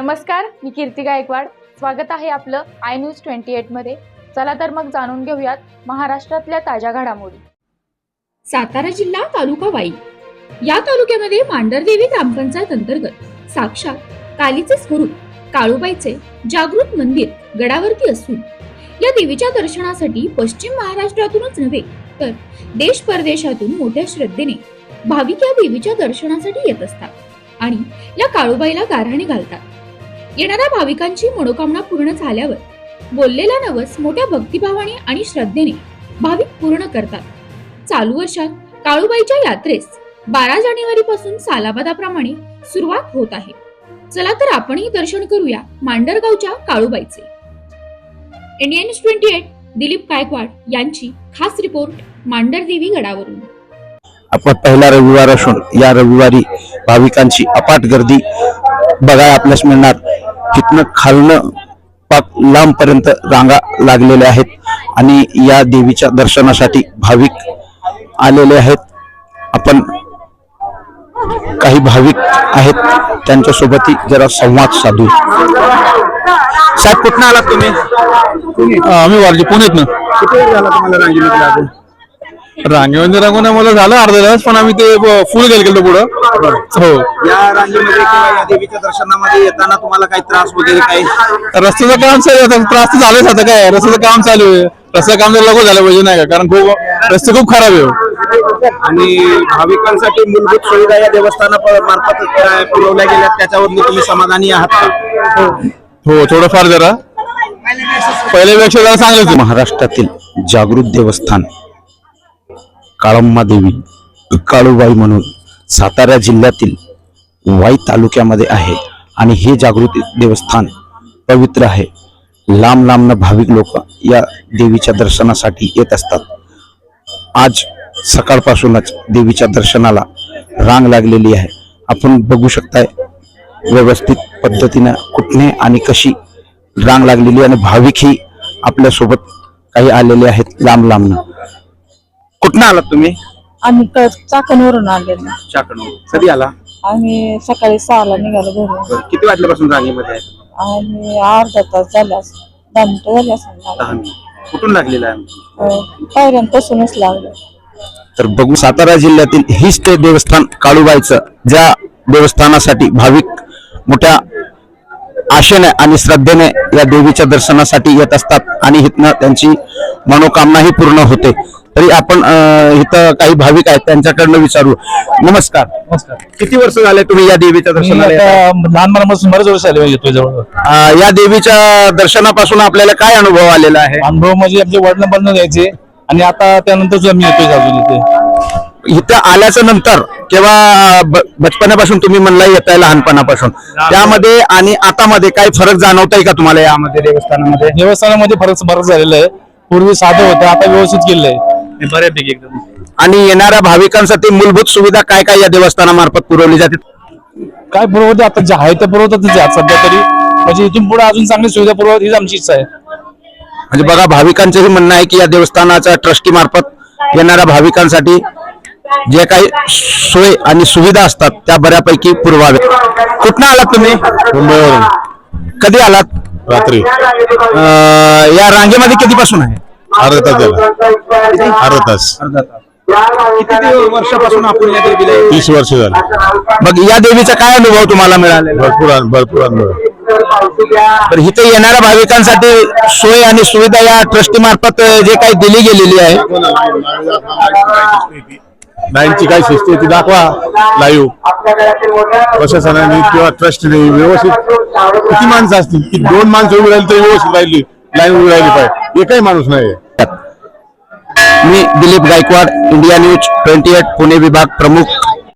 नमस्कार, मी कीर्ती गायकवाड. स्वागत आहे आपलं आय न्यूज 28 मध्ये. चला तर मग जाणून घेऊयात महाराष्ट्रातल्या ताज्या घडामोडी. सातारा जिल्हा तालुका वाई या तालुक्यामध्ये मांढरदेवी ग्रामपंचायत अंतर्गत साक्षात कालीचे स्वरूप काळूबाईचे जागृत मंदिर गडावरती असून या देवीच्या दर्शनासाठी पश्चिम महाराष्ट्रातूनच नव्हे तर देश परदेशातून मोठ्या श्रद्धेने भाविक या देवीच्या दर्शनासाठी येत असतात आणि या काळूबाईला गाऱ्हाणे घालतात. येणाऱ्या भाविकांची मनोकामना पूर्ण झाल्यावर बोललेला नवस मोठ्या भक्तिभावाने आणि श्रद्धेने भाविक पूर्ण करतात. चालू वर्षात काळूबाईच्या यात्रेस 12 जानेवारी पासून सालाबादाप्रमाणे सुरुवात होत आहे. चला तर आपणही दर्शन करूया मांडरगावच्या काळूबाईचे. इंडिया न्यूज 28 दिलीप गायकवाड यांची खास रिपोर्ट मांढरदेवी गडावरून. आपण पहिला रविवार असून या रविवारी भाविकांची अपाट गर्दी बघायला आपल्यास मिळणार. तिथनं खालनं पाक लांब पर्यंत रांगा लागलेल्या आहेत आणि या देवीच्या दर्शनासाठी भाविक आलेले आहेत. आपण काही भाविक आहेत त्यांच्यासोबतही जरा संवाद साधू. साहेब, कुठनं आलात तुम्ही? आम्ही वारजे पुण्यात. किती वेळ झाला तुम्हाला रांगेमध्ये लागून? रांगेमध्ये रांगून मला झालं अर्धा तास, पण आम्ही ते फुल गेलो पुढं. हो, या रांगेमध्ये किंवा या देवीच्या दर्शनामध्ये येताना तुम्हाला काही त्रास वगैरे काही? रस्त्याचं काम चालू आहे. त्रास तर झालंच आता. काय रस्त्याचं काम चालू आहे. रस्त्याचं काम तर लवकर झालं पाहिजे नाही का, कारण खूप रस्ते खूप खराब आहे. आणि भाविकांसाठी मूलभूत सुविधा या देवस्थानामार्फत पुरवल्या गेल्या, त्याच्यावर तुम्ही समाधानी आहात का? हो, थोडंफार जरा पहिल्यापेक्षा जरा चांगलं. महाराष्ट्रातील जागृत देवस्थान काळम्मा देवी काळूबाई म्हणून सातारा जिल्ह्यातील वाई तालुक्यामध्ये आहे आणि हे जागृत देवस्थान पवित्र आहे. लांब लांबन भाविक लोक या देवीच्या दर्शनासाठी येत असतात. आज सकाळपासूनच देवीच्या दर्शनाला रांग लागलेली आहे. आपण बघू शकताय व्यवस्थित पद्धतीनं कुठने आणि कशी रांग लागलेली, आणि भाविकही आपल्या सोबत काही आलेले आहेत लांब लांबन. कुठनं आलात तुम्ही? आम्ही चाकणवरून आलेलो. चाकणवरून. कधी आला? आम्ही सकाळी 6ला निघालो घरून. किती वाजल्यापासून रांगेमध्ये आहे? आणि अर्धा तास झाला, 10 मिनिटं झाली असं. 10 मिनिट. कुठून लागलेला आहे? पायऱ्यांपासूनच लागलं. तर बघू, सातारा जिल्ह्यातील हीच ते देवस्थान काळूबाईचं, ज्या देवस्थानासाठी भाविक मोठ्या आशेने आणि श्रद्धेने या देवीच्या दर्शनासाठी येत असतात आणि इथनं त्यांची मनोकामनाही पूर्ण होते. तरी आपण इथं काही भाविक आहेत त्यांच्याकडनं विचारू. नमस्कार. नमस्कार. किती वर्ष झाले तुम्ही या देवीच्या दर्शनाला येता? लहानपणापासून बरेच वर्ष आले येतोय जवळ. या देवीच्या दर्शनापासून आपल्याला काय अनुभव आलेला आहे? अनुभव म्हणजे आमचे वडिलांपासून यायचे आणि आता त्यानंतर आम्ही येतोय अजून इथे. इथं आल्याच्या नंतर किंवा बचपनापासून तुम्ही म्हणला येताय लहानपणापासून, त्यामध्ये आणि आता मध्ये काही फरक जाणवताय का तुम्हाला यामध्ये देवस्थानामध्ये फरक झालेला आहे. पूर्वी साधं होतं, आता व्यवस्थित केलेलं आहे बऱ्यापैकी एकदम. आणि येणाऱ्या भाविकांसाठी मूलभूत सुविधा काय काय या देवस्थानामार्फत पुरवली जाते? काय पुरवते आता जे आहे ते पुरवतातच आहे सध्या तरी. म्हणजे इथून पुढे अजून चांगली सुविधा पुरवत हीच आमची इच्छा आहे. म्हणजे बघा, भाविकांचंही म्हणणं आहे की या देवस्थानाच्या ट्रस्टी मार्फत येणाऱ्या भाविकांसाठी जे काही सोय आणि सुविधा असतात त्या बऱ्यापैकी पुरवाव्यात. कुठनं आलात तुम्ही? मुंबईवरून. कधी आलात? रात्री. या रांगेमध्ये कधीपासून आहे? अर्धा तास झाला. अर्धा तास. किती वर्षापासून आपण या देवीला? 30 वर्ष झाली. मग या देवीचा काय अनुभव तुम्हाला मिळालेला? भरपूर अनुभव. तर इथे येणाऱ्या भाविकांसाठी सोय आणि सुविधा या ट्रस्टी मार्फत जे काही दिली गेलेली आहे, लाईनची काय शिस्ती ती दाखवा लाईव्ह. प्रशासनाने किंवा ट्रस्टने व्यवस्थित किती माणसं असतील की 2 माणसं उभी राहिली तरी व्यवस्थित राहिली, लाईन उभी राहिली पाहिजे. एकही माणूस नाही. मी दिलीप गायकवाड, इंडिया न्यूज 28 पुणे विभाग प्रमुख.